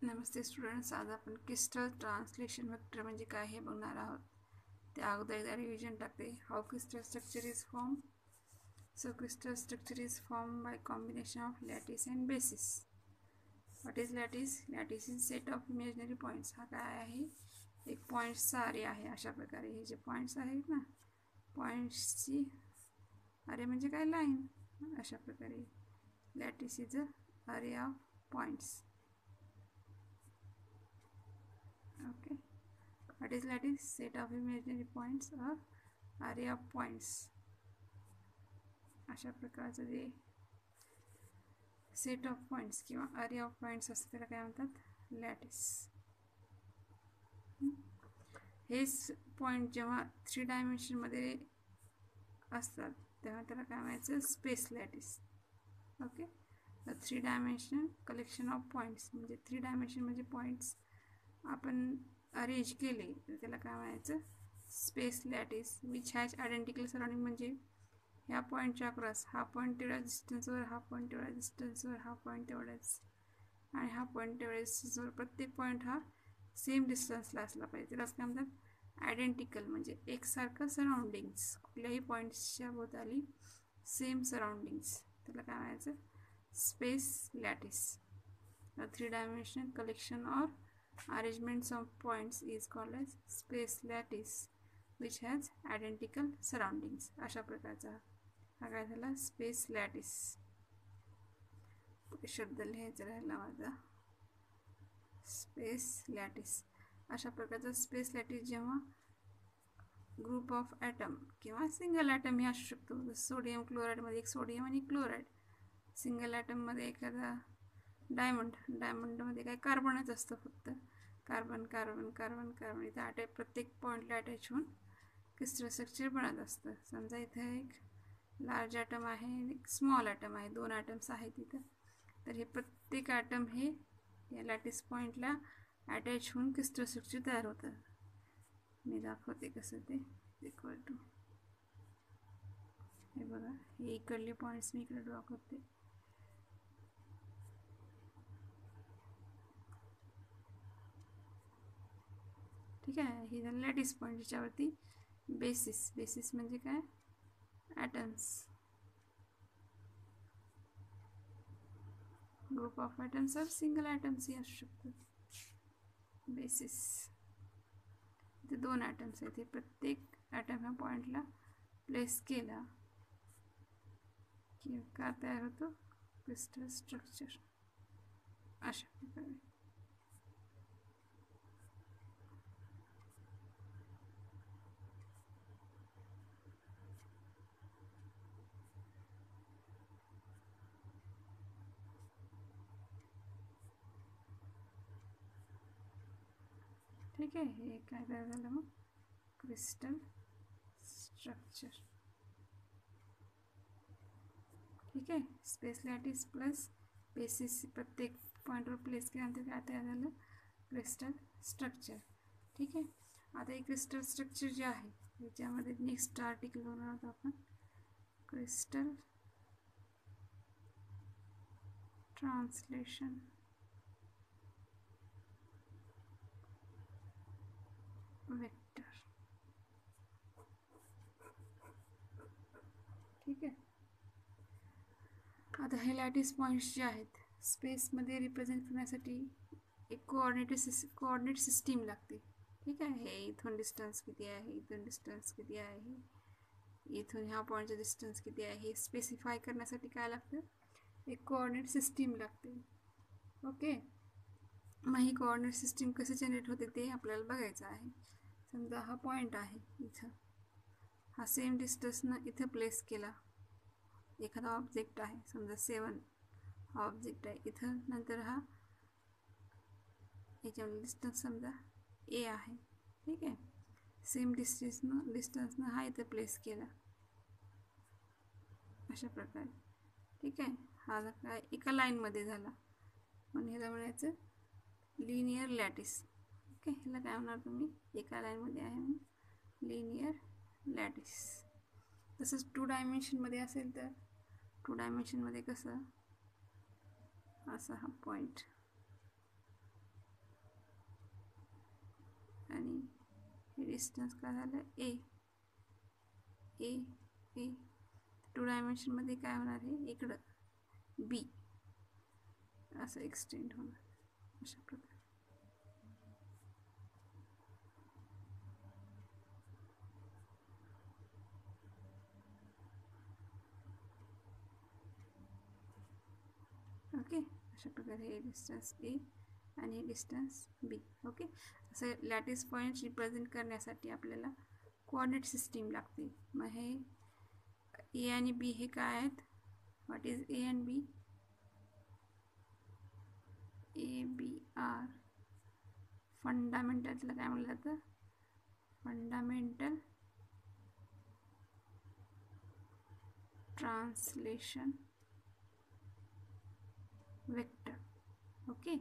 नमस्ते students, आज आपण crystal translation vector म्हणजे काय हे बघणार आहोत. त्या अगोदर एकदा रिव्हिजन टाकते. How crystal structure is form. So crystal structure is form by combination of lattice and basis. What is lattice? Lattice is set of imaginary points. हा काय आहे? एक पॉईंट्सचा अरे आहे. अशा प्रकारे हे जे पॉईंट्स आहेत ना, पॉईंट्सची अरे म्हणजे काय, लाईन. अशा प्रकारे लॅटिस इज अ अरे of points. Okay, what is lattice? Set of imaginary points or array of points. अशा प्रकारचं जे सेट ऑफ पॉईंट्स किंवा अरे ऑफ पॉईंट्स असते त्याला काय म्हणतात? लॅटिस. हेच पॉईंट जेव्हा 3 डायमेन्शनमध्ये असतात तेव्हा त्याला काय म्हणायचं? Space lattice. Okay, 3 dimensional collection of points म्हणजे 3 डायमेन्शन म्हणजे पॉईंट्स आपण अरेंज केले तर त्याला काय म्हणायचं? Space lattice. Which has identical surrounding म्हणजे ह्या पॉईंटच्या अक्रॉस हा पॉईंट तेवढ्या डिस्टन्सवर, हा पॉईंट तेवढ्या डिस्टन्सवर, हा पॉईंट तेवढ्याच आणि हा पॉईंट तेवढ्या डिस्टन्सवर. प्रत्येक पॉईंट हा सेम डिस्टन्सला असला पाहिजे. त्यालाच काय म्हणतात? आयडेंटिकल म्हणजे एकसारखं सराउंडिंग्स. कुठल्याही पॉईंट्सच्या भोवताली सेम सराउंडिंग्स, त्याला काय म्हणायचं? Space lattice. 3 dimensional collection or arrangements of points is called as space lattice which has identical surroundings. अशा प्रकारचा हा काय झाला? Space lattice. शब्द लिहायचा राहिला माझा. Space lattice. अशा प्रकारचा स्पेस लॅटिस जेव्हा ग्रुप ऑफ ॲटम किंवा सिंगल ॲटम हे असू शकतो. सोडियम क्लोराईडमध्ये एक सोडियम आणि क्लोराईड. सिंगल ॲटममध्ये एखादा डायमंडमध्ये काय कार्बनच असतं, फक्त कार्बन कार्बन कार्बन कार्बन. इथं प्रत्येक पॉईंटला अटॅच होऊन क्रिस्टल स्ट्रक्चर बनत असतं. समजा इथं एक लार्ज ॲटम आहे आणि एक स्मॉल ॲटम आहे, 2 ॲटम्स आहेत इथं. तर हे प्रत्येक ॲटम हे या लॅटिस पॉईंटला अटॅच होऊन क्रिस्टल स्ट्रक्चर तयार होतं. मी दाखवते कसं ते. इक्वल टू हे बघा, हे इकडले पॉईंट्स मी इकडे ड्रॉ करते. ठीक आहे, ही झाली लॅटिस पॉईंट. ज्याच्यावरती बेसिस. बेसिस म्हणजे काय? Atoms. Group of atoms or single ॲटम्सही असू शकतात. बेसिस. इथे 2 ॲटम्स आहेत. हे प्रत्येक ॲटम ह्या पॉईंटला प्लेस केला की का तयार होतो? Crystal structure. अशा प्रकारे. ठीक आहे, हे काय तयार झालं मग? Crystal structure. ठीक आहे, स्पेस लॅटिस प्लस बेसिस प्रत्येक पॉईंटवर प्लेस केल्यानंतर काय तयार झालं? Crystal structure. ठीक आहे, आता हे क्रिस्टल स्ट्रक्चर जे आहे त्याच्यामध्ये नेक्स्ट आर्टिकल बनवणार आहोत आपण. Crystal translation vector. ठीक आहे, आता हे लॅटिस पॉईंट्स जे आहेत स्पेसमध्ये रिप्रेझेंट करण्यासाठी एक कोऑर्डिनेट सिस्टीम लागते. ठीक आहे, हे इथून डिस्टन्स किती आहे, इथून डिस्टन्स किती आहे, इथून ह्या पॉईंटचं डिस्टन्स किती आहे हे स्पेसिफाय करण्यासाठी काय लागतं? एक कोऑर्डिनेट सिस्टीम लागते. ओके, मग ही कोऑर्डिनेट सिस्टीम कशी जनरेट होते ते आपल्याला बघायचं आहे. समजा हा पॉईंट आहे इथं, हा सेम डिस्टन्सनं इथं प्लेस केला. एखादा ऑब्जेक्ट आहे, समजा 7 हा ऑब्जेक्ट आहे इथं. नंतर हा याच्यामध्ये डिस्टन्स समजा ए आहे. ठीक आहे, सेम डिस्टन्सनं हा इथं प्लेस केला. अशा प्रकारे. ठीक आहे, हा काय एका लाईनमध्ये झाला म्हणून ह्याला म्हणायचं लिनियर लॅटिस. ओके, ह्याला काय म्हणणार तुम्ही? एका लाईनमध्ये आहे म्हणून लिनियर लॅटिस. तसंच 2 डायमेन्शनमध्ये असेल तर 2 डायमेन्शनमध्ये कसं? असा हा पॉईंट डिस्टन्स काय झालं ए ए ए 2 डायमेन्शनमध्ये काय होणार आहे इकडं बी असं एक्सटेंड होणार अशा प्रकारे. ओके, अशा प्रकारे हे डिस्टन्स ए आणि हे डिस्टन्स बी. ओके, असं लॅटिस पॉईंट्स रिप्रेझेंट करण्यासाठी आपल्याला कोऑर्डिनेट सिस्टीम लागते. मग हे ए आणि बी हे काय आहेत? What is A and B? A B are fundamental, त्याला काय म्हणलं जातं? Fundamental translation vector. Okay,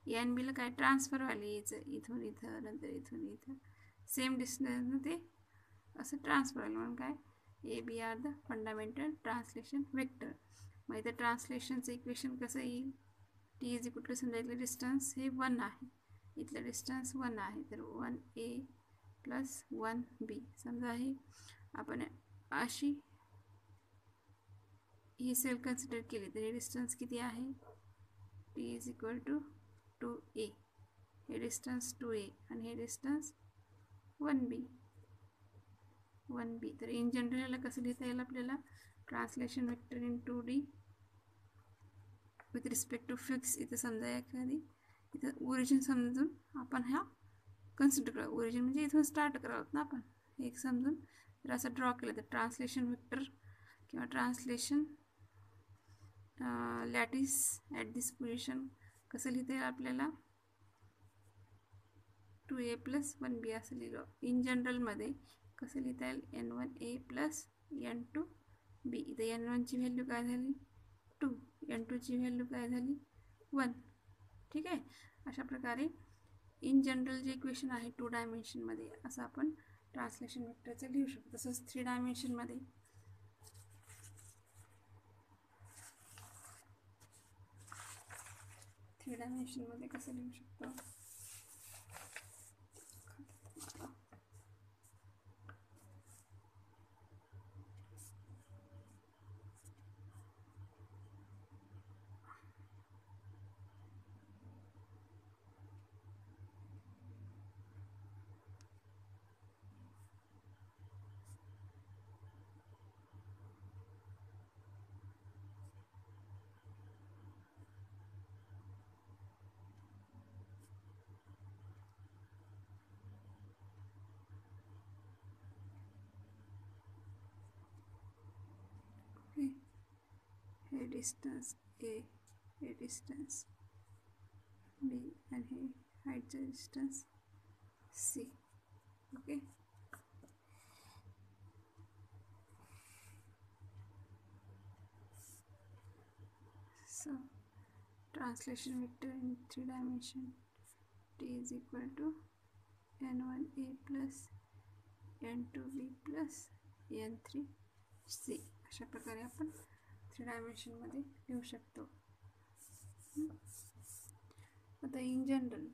A आणि बीला काय ट्रान्सफर व्हायला यायचं, इथून इथं नंतर इथून इथं सेम डिस्टन्सनं ते असं ट्रान्सफर व्हायला, म्हणून काय A B are the fundamental translation vector. मग इथं ट्रान्सलेशनचं इक्वेशन कसं येईल? टी इज इक्वल टू, समजा इथलं डिस्टन्स हे 1 आहे, इथलं डिस्टन्स 1 आहे, तर 1a प्लस 1b. समजा हे आपण अशी ही सेल कन्सिडर केली तर हे डिस्टन्स किती आहे? T is equal to 2a, हे डिस्टन्स 2a आणि हे डिस्टन्स 1b. तर इन जनरल याला कसं लिहिता येईल आपल्याला? Translation vector in 2D with respect to fix. इथं समजा एखादी इथं ओरिजिन समजून आपण ह्या कन्सिडर करा. ओरिजिन म्हणजे इथून स्टार्ट करावं ना आपण, हे एक समजून जर असं ड्रॉ केलं तर ट्रान्सलेशन वेक्टर किंवा translation lattice at this position कसं लिहिता येईल आपल्याला? 2a प्लस 1b असं लिहिलं. इन जनरलमध्ये कसं लिहिता येईल? n1a plus n2b. इथं n1ची व्हॅल्यू काय झाली? 2, n2ची व्हॅल्यू काय झाली? 1. ठीक आहे, अशा प्रकारे इन जनरल जे इक्वेशन आहे 2 डायमेन्शनमध्ये असं आपण ट्रान्सलेशन वेक्टरचं लिहू शकतो. तसंच 3 डायमेन्शनमध्ये कसं लिहू शकतो? हे डिस्टन्स ए, हे डिस्टन्स बी आणि हे हाईटचं distance C. Okay, so translation vector in 3 dimension t is equal to n1a plus n2b plus n3c. अशा प्रकारे आपण 3 डायमेन्शनमध्ये लिहू शकतो. आता इन जनरल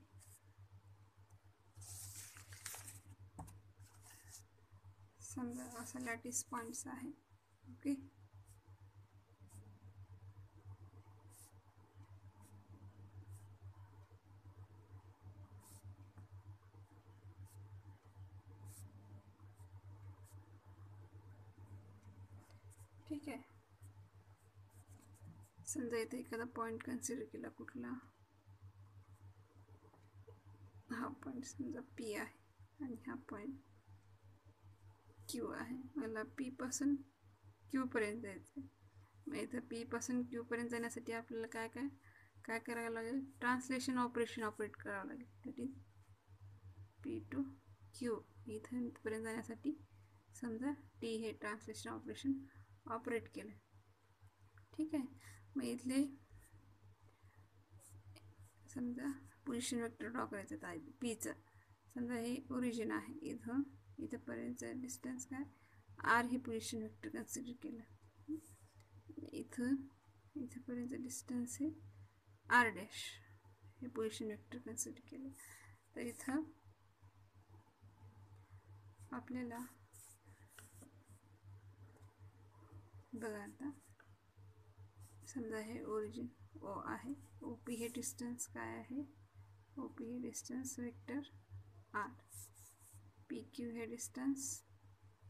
समजा असं लॅटिस पॉईंट्स आहे. ओके, ठीक आहे. समजा इथे एखादा पॉईंट कन्सिडर केला, कुठला? हा पॉईंट समजा पी आहे आणि हा पॉईंट क्यू आहे. मला पी पासून क्यू पर्यंत जायचं आहे. मग इथं पी पासून क्यू पर्यंत जाण्यासाठी आपल्याला काय करावं लागेल? ट्रान्सलेशन ऑपरेशन ऑपरेट करावं लागेल. That is P to Q. इथं इथपर्यंत जाण्यासाठी समजा टी हे ट्रान्सलेशन ऑपरेशन ऑपरेट केलं. ठीक आहे, मग इथले समजा पोझिशन वेक्टर ड्रॉ करायचं आहे पीचं. समजा हे ओरिजिन आहे, इथंपर्यंतचं डिस्टन्स काय? आर हे पोझिशन वेक्टर कन्सिडर केलं. इथंपर्यंतचं डिस्टन्स हे आर डॅश हे पोझिशन वेक्टर कन्सिडर केलं. तर इथं आपल्याला बघा आता समजा हे ओरिजिन ओ आहे, ओ पी हे डिस्टन्स काय आहे, ओ पी हे distance vector R, P Q हे डिस्टन्स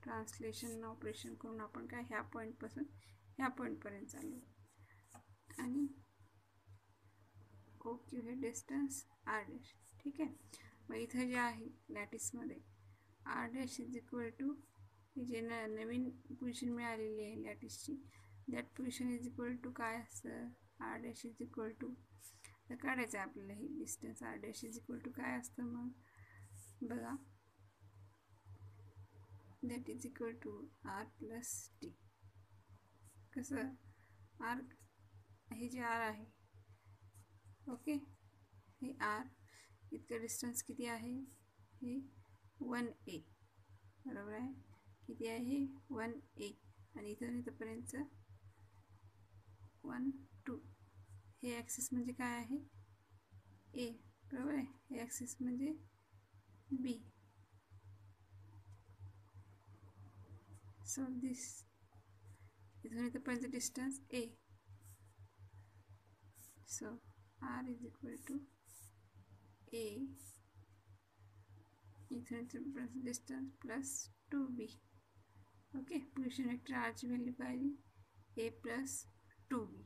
ट्रान्सलेशन ऑपरेशन करून आपण काय ह्या पॉईंटपासून ह्या पॉईंटपर्यंत चालू आणि ओ क्यू हे डिस्टन्स आर डॅश. ठीक आहे. मग इथं जे आहे लॅटिसमध्ये R dash is equal to जे नवीन पोझिशन मिळालेली आहे लॅटिसची, that position is equal to काय असतं, R dash is equal to, तर काढायचं आहे आपल्याला हे distance R dash is equal to काय असतं मग बघा, that is equal to R plus T. कसं आर हे जे आर आहे, ओके, हे आर इतकं डिस्टन्स किती आहे, हे 1a बरोबर आहे, किती आहे 1a, आणि इथून इथंपर्यंतचं 1 2, हे ॲक्सिस म्हणजे काय आहे a बरोबर आहे, हे ॲक्सिस म्हणजे b. सो दिस इथून इथंपर्यंत distance a. So r is equal to a इथून distance plus 2b. Okay, position vector r ची व्हॅल्यू काय आली a प्लस 2b.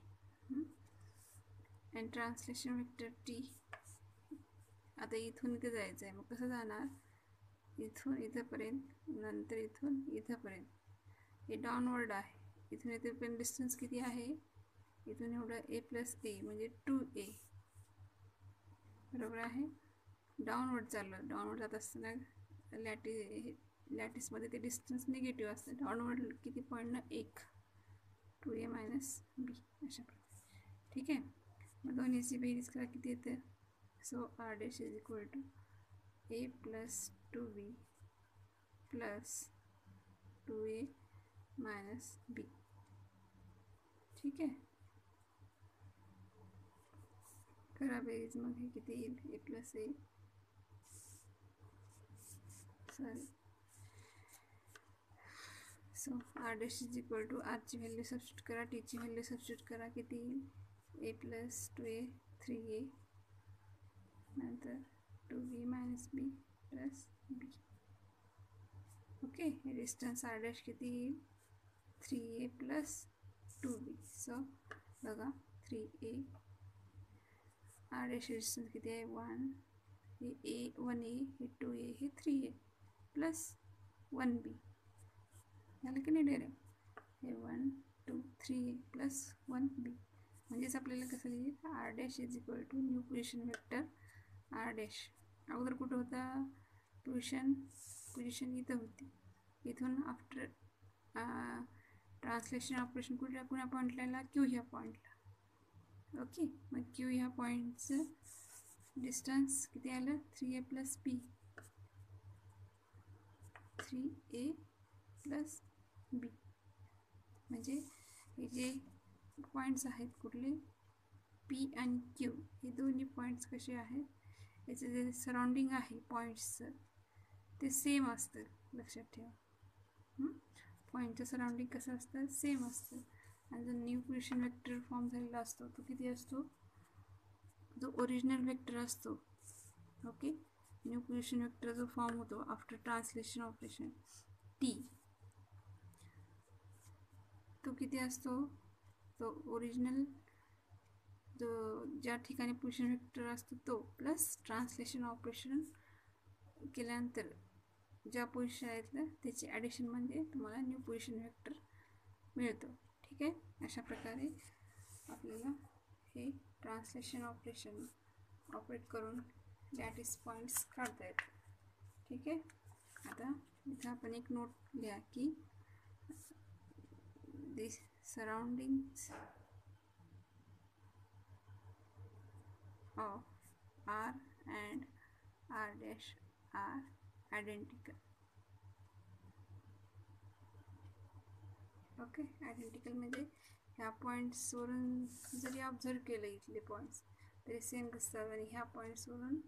आणि ट्रान्सलेशन वेक्टर t आता इथून इथे जायचं आहे, मग कसं जाणार, इथून इथंपर्यंत नंतर इथून इथंपर्यंत, हे डाऊनवर्ड आहे, इथून इथेपर्यंत डिस्टन्स किती आहे, इथून एवढं a प्लस a म्हणजे 2a बरोबर आहे. डाऊनवर्ड चाललं, डाऊनवर्ड जात असताना लॅटिसमध्ये ते डिस्टन्स निगेटिव्ह असतं, डाऊनवर्ड किती पॉईंटनं 1, 2a मायनस b अशा प्रकारे. ठीक आहे. मग दोन्हीची बेरीज करा किती येतं, so R dash is equal to a plus 2b plus 2a minus b. ठीक आहे, करा बेरीज, मग हे किती येईल, A plus A sorry, so R dash is equal to आरची व्हॅल्यू सबस्टिट्यूट करा, टीची व्हॅल्यू सबस्टिट्यूट करा, किती येईल ए प्लस 2a 3a नंतर 2b minus b plus b. Okay, हे डिस्टन्स आर डॅश किती येईल 3a प्लस 2b. सो बघा 3a आर डॅश डिस्टन्स किती आहे 1, हे a 1a हे 2a हे 3a प्लस 1b झालं की नाही डायरेक्ट, हे 1 2 3a प्लस 1b. म्हणजेच आपल्याला कसं लिहिलं, R dash is equal to new position vector R dash. अगोदर कुठं होता पोझिशन इथं होती, इथून आफ्टर ट्रान्सलेशन ऑपरेशन कुण्या पॉईंटला, क्यू ह्या पॉईंटला. ओके, मग क्यू ह्या पॉईंटचं डिस्टन्स किती आलं 3a plus b, 3a plus b. म्हणजे हे जे पॉईंट्स आहेत कुठले p आणि q, हे दोन्ही पॉईंट्स कसे आहेत, याचं जे सराउंडिंग आहे पॉईंट्सचं ते सेम असतं, लक्षात ठेवा. पॉईंटचं सराउंडिंग कसं असतं, सेम असतं. आणि जो न्यू पोझिशन वेक्टर फॉर्म झालेला असतो तो किती असतो, जो ओरिजिनल वेक्टर असतो. ओके, न्यू पोझिशन वेक्टर जो फॉर्म होतो आफ्टर ट्रान्सलेशन ऑपरेशन टी, तो किती असतो, तो ओरिजिनल जो ज्या ठिकाणी पोझिशन वेक्टर असतो तो प्लस ट्रान्सलेशन ऑपरेशन केल्यानंतर ज्या पोझिशन आहेत ना त्याची ॲडिशन म्हणजे तुम्हाला न्यू पोझिशन वेक्टर मिळतो. ठीक आहे, अशा प्रकारे आपल्याला हे ट्रान्सलेशन ऑपरेशन ऑपरेट करून लॅटिस पॉईंट्स काढता येतात. ठीक आहे. आता इथं आपण एक नोट लिहा की the surroundings of R and R dash are identical. Okay, identical म्हणजे ह्या पॉईंट्सवरून जरी ऑब्झर्व केलं इथले पॉईंट्स तरी सेम दिसतात, आणि ह्या पॉईंट्सवरून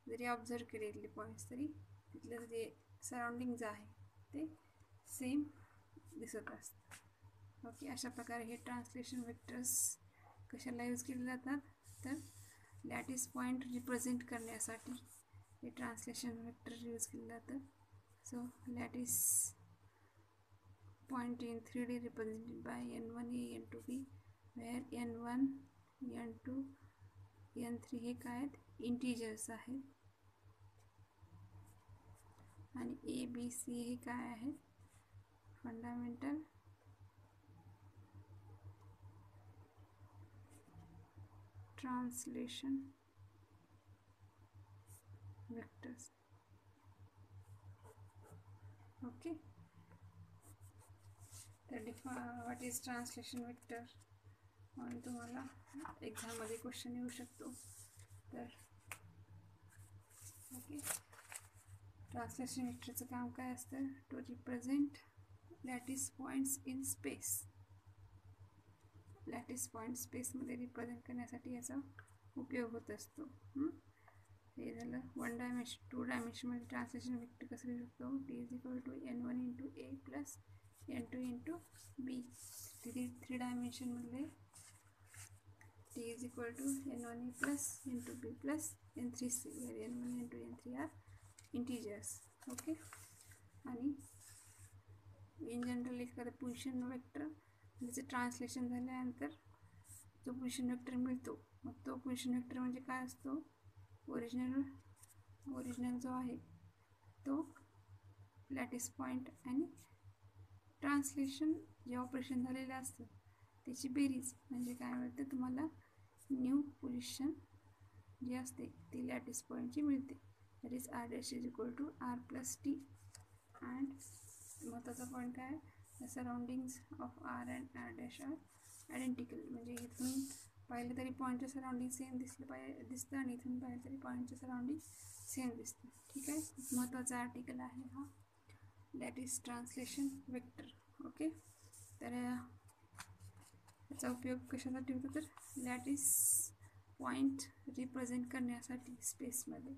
जरी ऑब्झर्व केले इथले पॉईंट्स तरी तिथलं जे सराउंडिंग जे आहे ते सेम दिसत असतं. ओके, अशा प्रकारे हे ट्रान्सलेशन वेक्टर्स कशाला यूज केले जातात, तर लॅटिस पॉईंट रिप्रेझेंट करण्यासाठी हे ट्रान्सलेशन वेक्टर यूज केलं जातं. So lattice point in 3D represented by n1 a n2 b, where n1 n2 n3 हे काय आहेत, इंटिजर्स आहेत, आणि ए बी सी हे काय आहेत, फंडामेंटल ट्रान्सलेशन वेक्टर्स. ओके, तर व्हॉट इज ट्रान्सलेशन वेक्टर म्हणून तुम्हाला एक्झाममध्ये क्वेश्चन येऊ शकतो. तर ओके, ट्रान्सलेशन वेक्टरचं काम काय असतं, to represent lattice points in space. Lattice point स्पेसमध्ये रिप्रेझेंट करण्यासाठी याचा उपयोग होत असतो. हे झालं 1 डायमेन्शन. 2 डायमेन्शनमध्ये ट्रान्सलेशन वेक्टर कसं लिहू शकतो, T is equal to n1 into A plus n2 into B. 3 डायमेन्शनमधले T is equal to n1 A plus n2 B plus n3 C, where n1 n2 n3 are integers. Okay, आणि in general एखादं position vector त्याचं translation झाल्यानंतर जो position vector मिळतो, मग तो position vector म्हणजे काय असतो, ओरिजिनल जो आहे तो लॅटिस पॉईंट आणि ट्रान्सलेशन जे ऑपरेशन झालेलं असतं त्याची बेरीज म्हणजे काय मिळते तुम्हाला, न्यू पोझिशन जी असते ती लॅटिस पॉईंटची मिळते. That is R dash is equal to R plus T. And महत्त्वाचा पॉईंट काय, the surroundings of R and R dash are identical. म्हणजे इथून पाहिलं तरी पॉईंटचं सराउंडिंग सेम दिसतं आणि इथून पाहिलं तरी पॉईंटचं सराउंडिंग सेम दिसतं. ठीक आहे, महत्त्वाचा आर्टिकल आहे हा लॅटिस ट्रान्सलेशन वेक्टर. ओके, तर याचा उपयोग कशासाठी होतो, तर लॅटिस पॉईंट रिप्रेझेंट करण्यासाठी स्पेसमध्ये.